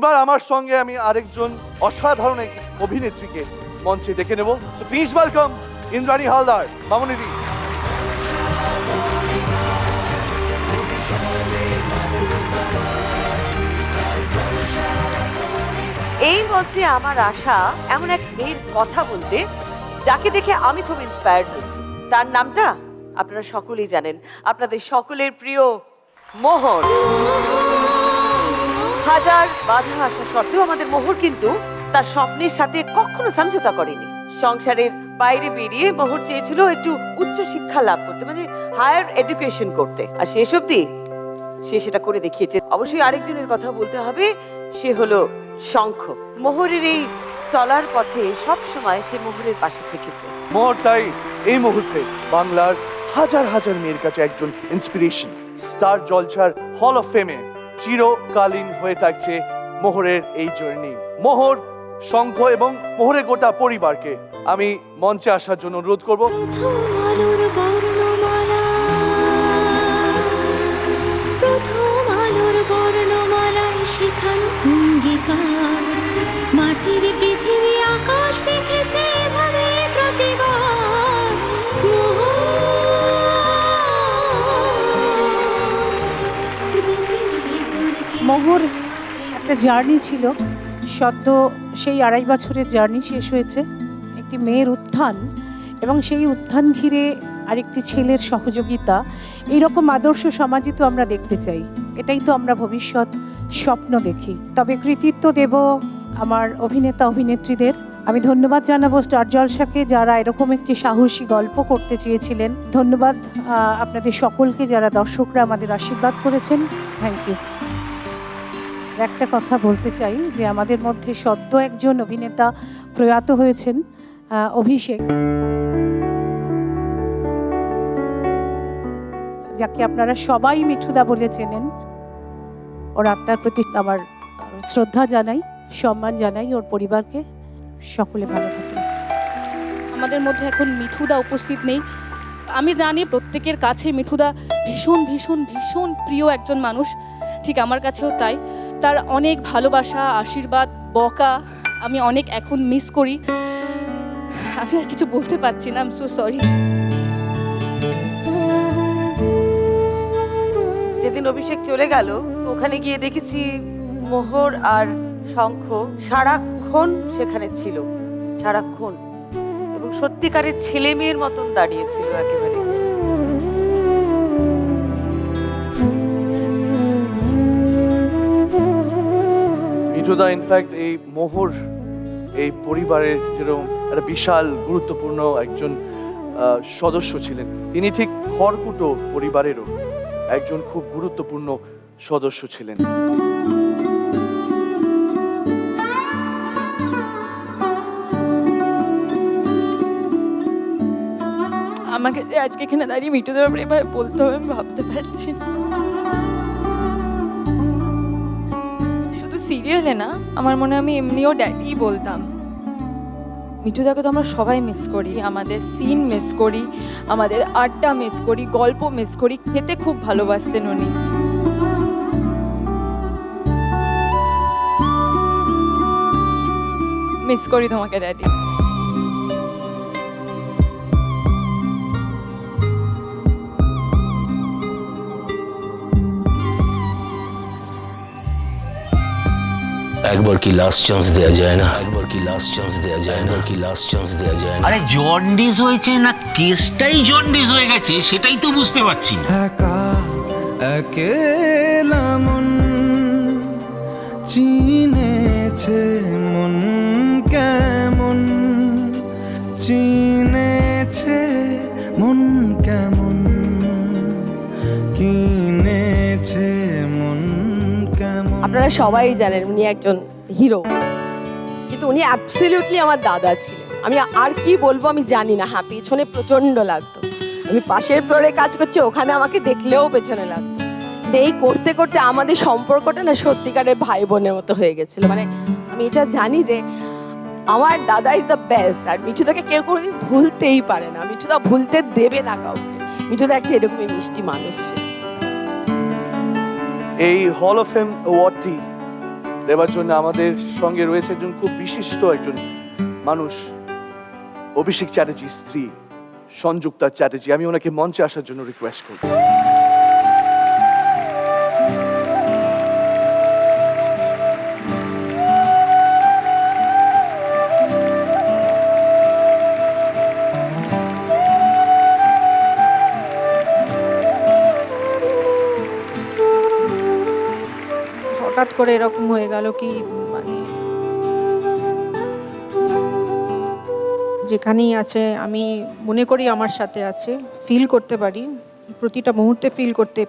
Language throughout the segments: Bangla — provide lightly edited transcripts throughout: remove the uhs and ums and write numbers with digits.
এইবার আমার সঙ্গে আমি আরেকজন অসাধারণ এক অভিনেত্রীকে মঞ্চে ডেকে নেব। So please welcome Indrani Haldar, মামুনিদি। এই মঞ্চে আমার আশা এমন এক মেয়ের কথা বলতে, যাকে দেখে আমি খুব ইন্সপায়ার্ড হয়েছি। তার নামটা আপনারা সকলেই জানেন, আপনাদের সকলের প্রিয় মোহর। হাজার বাধা আসা সত্ত্বেও আমাদের মোহর কিন্তু তার স্বপ্নের সাথে কখনো সমঝোতা করেনি। সংসারের বাইরে বেরিয়ে মোহর চেয়েছিল একটু উচ্চ শিক্ষা লাভ করতে, মানে হায়ার এডুকেশন করতে, আর শেষ অবধি সে সেটা করে দেখিয়েছে। অবশ্যই আরেকজনের কথা বলতে হবে, সে হলো শঙ্খ। মোহরের এই চলার পথে সব সময় সে মোহরের পাশে থেকেছে। মোহর তাই এই মুহূর্তে বাংলার হাজার হাজার মেয়ের কাছে একজন ইন্সপিরেশন। স্টার জলসার হল অফ ফেমে চিরকালীন হয়ে থাকছে মোহরের এই জার্নি। মোহর, শঙ্খ এবং মোহরের গোটা পরিবারকে আমি মঞ্চে আসার জন্য অনুরোধ করব। মাটির পৃথিবী আকাশ দেখেছে এভাবে প্রতিবার। মোহর একটা জার্নি ছিল, সদ্য সেই 2.5 বছরের জার্নি শেষ হয়েছে। একটি মেয়ের উত্থান এবং সেই উত্থান ঘিরে আরেকটি ছেলের সহযোগিতা, এইরকম আদর্শ সমাজই তো আমরা দেখতে চাই। এটাই তো আমরা ভবিষ্যৎ স্বপ্ন দেখি। তবে কৃতিত্ব দেব আমার অভিনেতা অভিনেত্রীদের। আমি ধন্যবাদ জানাবো স্টার জলসাকে, যারা এরকম একটি সাহসী গল্প করতে চেয়েছিলেন। ধন্যবাদ আপনাদের সকলকে, যারা দর্শকরা আমাদের আশীর্বাদ করেছেন। Thank you. একটা কথা বলতে চাই যে আমাদের মধ্যে সদ্য একজন অভিনেতা প্রয়াত হয়েছেন, অভিষেক, যাকে আপনারা সবাই মিঠুদা বলে চেনেন। ওর আত্মার প্রতি আমার শ্রদ্ধা জানাই, সম্মান জানাই, ওর পরিবারকে। সকলে ভালো থাকেন। আমাদের মধ্যে এখন মিঠুদা উপস্থিত নেই। আমি জানি প্রত্যেকের কাছে মিঠুদা ভীষণ ভীষণ ভীষণ প্রিয় একজন মানুষ, ঠিক আমার কাছেও তাই। তার অনেক ভালোবাসা, আশীর্বাদ, বকা আমি অনেক এখন মিস করি। আমি আর কিছু বলতে পারছি না, আই এম সো সরি। যেদিন অভিষেক চলে গেল, ওখানে গিয়ে দেখেছি মোহর আর শঙ্খ সারাক্ষণ সেখানে ছিল, সারাক্ষণ, এবং সত্যিকারের ছেলে মেয়ের মতন দাঁড়িয়েছিল একেবারে। মিঠুদা ইনফ্যাক্ট এই মোহর এই পরিবারের যেরকম একটা বিশাল গুরুত্বপূর্ণ একজন সদস্য ছিলেন, তিনি ঠিক খড়কুটো পরিবারেরও একজন খুব গুরুত্বপূর্ণ সদস্য ছিলেন। আমাকে যে আজকে এখানে দাঁড়িয়ে মিঠুদার ব্যাপারে এভাবে বলতে হবে আমি ভাবতে পারছি না। শুধু সিরিয়ালে না, আমার মনে হয় আমি এমনিও ড্যাডি বলতাম। মিঠুদাকে তো আমরা সবাই মিস করি, আমাদের সিন মিস করি, আমাদের আড্ডা মিস করি, গল্প মিস করি। খেতে খুব ভালোবাসতেন উনি। মিস করি তোমাকে ড্যাডি। একবার কি লাস্ট চান্স দেয়া যায় না? একবার কি লাস্ট চান্স দেয়া যায় না? কি লাস্ট চান্স দেয়া যায় না? আরে জন্ডিস হয়েছে না কেসটাই জন্ডিস হয়ে গেছে, সেটাই তো বুঝতে পারছি না। একা একেলা মন চিনেছে, মন কেমন চিনেছে, মন কেমন কিনেছে, মন কেমন। আপনারা সবাই জানেন উনি একজন হিরো, কিন্তু উনি অ্যাবসলিউটলি আমার দাদা ছিলেন। আমি আর কি বলবো আমি জানি না। হ্যাঁ, পিছনে প্রচন্ড লাগতো। আমি পাশের ফ্লোরে কাজ করছি, ওখানে আমাকে দেখলেও পেছনে লাগতো। কিন্তু এই করতে করতে আমাদের সম্পর্কটা না সত্যিকারের ভাই বোনের মতো হয়ে গেছিল। মানে আমি এটা জানি যে আমার দাদা ইজ দ্য বেস্ট, আর মিঠুদাকে কেউ কোনোদিন ভুলতেই পারে না। মিঠুদা ভুলতে দেবে না কাউকে। মিঠুদা একটা এরকমই মিষ্টি মানুষ ছিল। এই হল অফ ফেম অ্যাওয়ার্ডটি দেওয়ার জন্য আমাদের সঙ্গে রয়েছে একজন খুব বিশিষ্ট একজন মানুষ, অভিষেক চ্যাটার্জির স্ত্রী সংযুক্তা চ্যাটার্জি। আমি ওনাকে মঞ্চে আসার জন্য রিকোয়েস্ট করব। হঠাৎ করে এরকম হয়ে গেল কি মানে যেখানেই আছে আমি মনে করি আমার সাথে আছে, ফিল করতে পারি, প্রতিটা মুহূর্তে ফিল করতে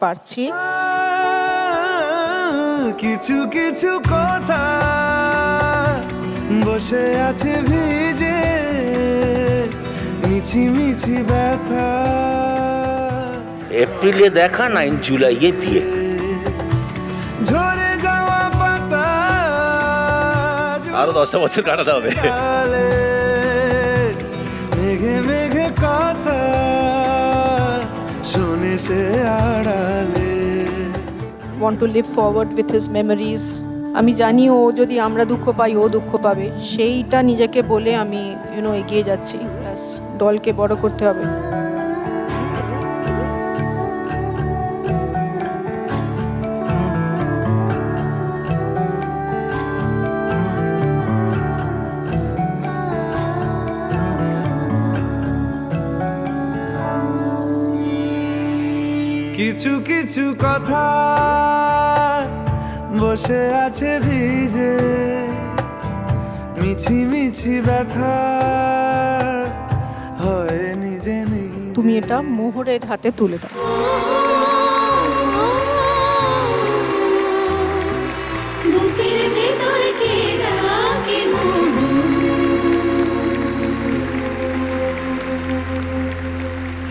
পারছি। কিছু কিছু কথা বসে আছে ভিজে, মিছি মিছি ব্যথা। এপ্রিলে দেখা, 9 জুলাইয়ে বিয়ে। ঝরে যাওয়া পাতা আরো 10টা বছর কাটাতে হবে। মেঘে মেঘে কথা শুনে সে আড়ালে। want to live forward with his memories. আমি জানি ও যদি আমরা দুঃখ পাই ও দুঃখ পাবে, সেইটা নিজেকে বলে আমি এগিয়ে যাচ্ছি। প্লাস দলকে বড় করতে হবে। কিছু কিছু কথা বসে আছে ভিজে, মিছি মিছি ব্যথা হয় নিজে নিজে। তুমি এটা মোহরের হাতে তুলে দাও। বুকের ভেতর কে ডাকে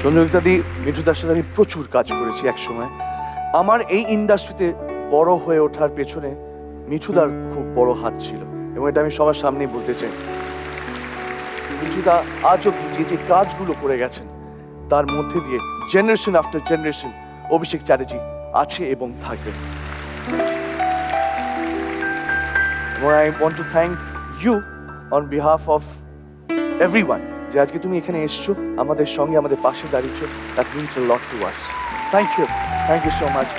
সংযুক্তা দি, মিঠুদার সাথে আমি প্রচুর কাজ করেছি এক সময়। আমার এই ইন্ডাস্ট্রিতে বড় হয়ে ওঠার পেছনে মিঠুদার খুব বড় হাত ছিল, এবং এটা আমি সবার সামনেই বলতে চাই। মিঠুদা আজ অব্দি যে যে কাজগুলো করে গেছেন তার মধ্যে দিয়ে generation after generation Abhishek Chatterjee আছে এবং থাকবে। এবং I want to thank you on behalf of everyone, যে আজকে তুমি এখানে এসছো, আমাদের সঙ্গে আমাদের পাশে দাঁড়িয়েছো। That means a lot to us. Thank you so much.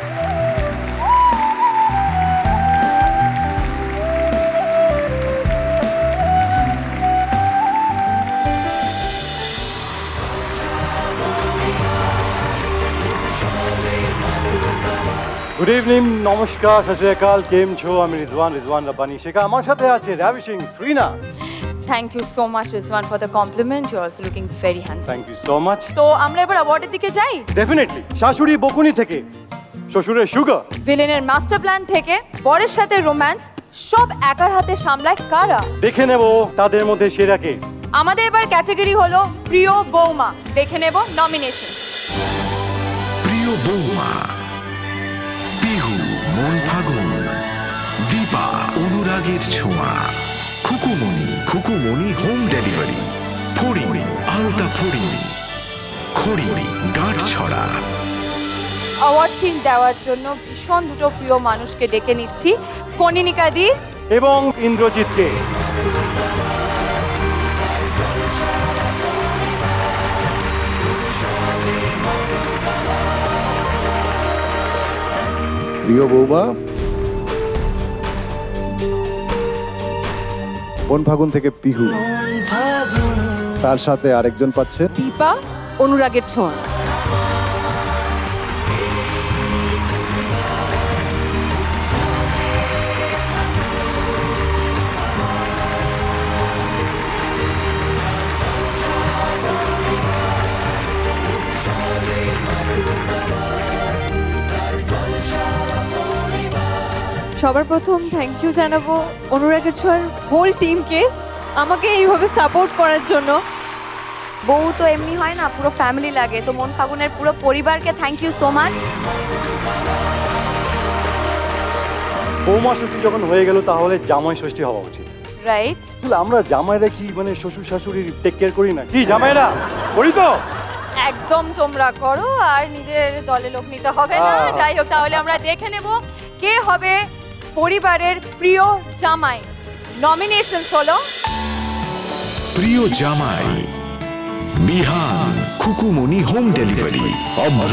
Good evening, নমস্কার, সত শ্রী আকাল, কেম ছো? আমি রিজওয়ান রাব্বানি শেখা। আমার সাথে আছে ravishing Trina. Thank you so much Rizwan for the compliment, you are also looking very handsome. Thank you so much. তো আমরা এবার অ্যাওয়ার্ডের দিকে যাই। ডেফিনেটলি। শাশুড়ি বকুনি থেকে শ্বশুরের সুগার, ভিলেনের মাস্টার প্ল্যান থেকে বরের সাথে রোম্যান্স, সব একার হাতে সামলায় কারা? দেখে নেব তাদের মধ্যে সেরাকে। আমাদের এবার ক্যাটাগরি হলো প্রিয় বৌমা। দেখে নেব নমিনেশন। প্রিয় বৌমা: বিহু, মন ফাগুন, দীপা, অনুরাগের ছোঁয়া, খুকুমনি হোম ডেলিভারি, ফড়িং, আলতা ফড়িং, খড়ি, গাঁট ছড়া। অ্যাওয়ার্ডটি দেওয়ার জন্য ভীষণ দুটো প্রিয় মানুষকে ডেকে নিচ্ছি, কনিনিকা দি এবং ইন্দ্রজিৎকে। প্রিয় বৌমা বন ফাগুন থেকে পিহু, তার সাথে আরেকজন পাচ্ছে দীপা, অনুরাগের ছোঁয়া। সবার প্রথম থ্যাংক ইউ জানাবো অনুরাগের ছোঁয়ার হোল টিমকে, আমাকে এইভাবে সাপোর্ট করার জন্য। বউ তো এমনি হয় না, পুরো ফ্যামিলি লাগে, তো মন ফাগুনের পুরো পরিবারকে থ্যাংক ইউ সো মাচ। বৌমা ষষ্ঠী যখন হয়ে গেল তাহলে জামাই ষষ্ঠী হওয়া উচিত, রাইট? আমরা জামাইরা কি মানে শ্বশুর শাশুড়ির টেক কেয়ার করি না? কি জামাইরা করি তো? একদম তোমরা করো, আর নিজের দলে লোক নিতে হবে না। যাই হোক, তাহলে আমরা দেখে নেব কে হবে পরিবারের প্রিয় জামাই। নমিনেশন হলো প্রিয় জামাই বিহান খুকুমনি হোম ডেলিভারি, অভ্র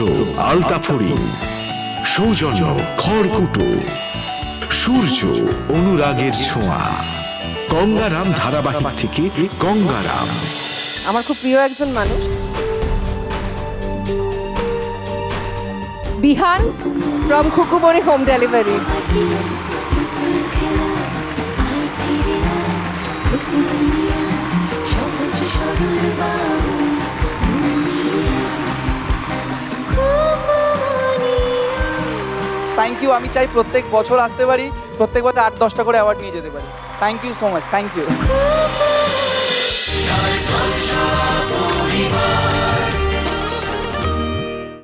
আলতাফড়িং, সৌজন্য খড়কুটো, সূর্য অনুরাগের ছোঁয়া, গঙ্গারাম ধারাবাহিক থেকে গঙ্গারাম। আমার খুব প্রিয় একজন মানুষ। Bihan from Khukumoni home delivery. Thank you. আমি চাই প্রত্যেক বছর আসতে পারি, প্রত্যেক বছর 8-10টা করে অ্যাওয়ার্ড নিয়ে যেতে পারি। Thank you so much, thank you.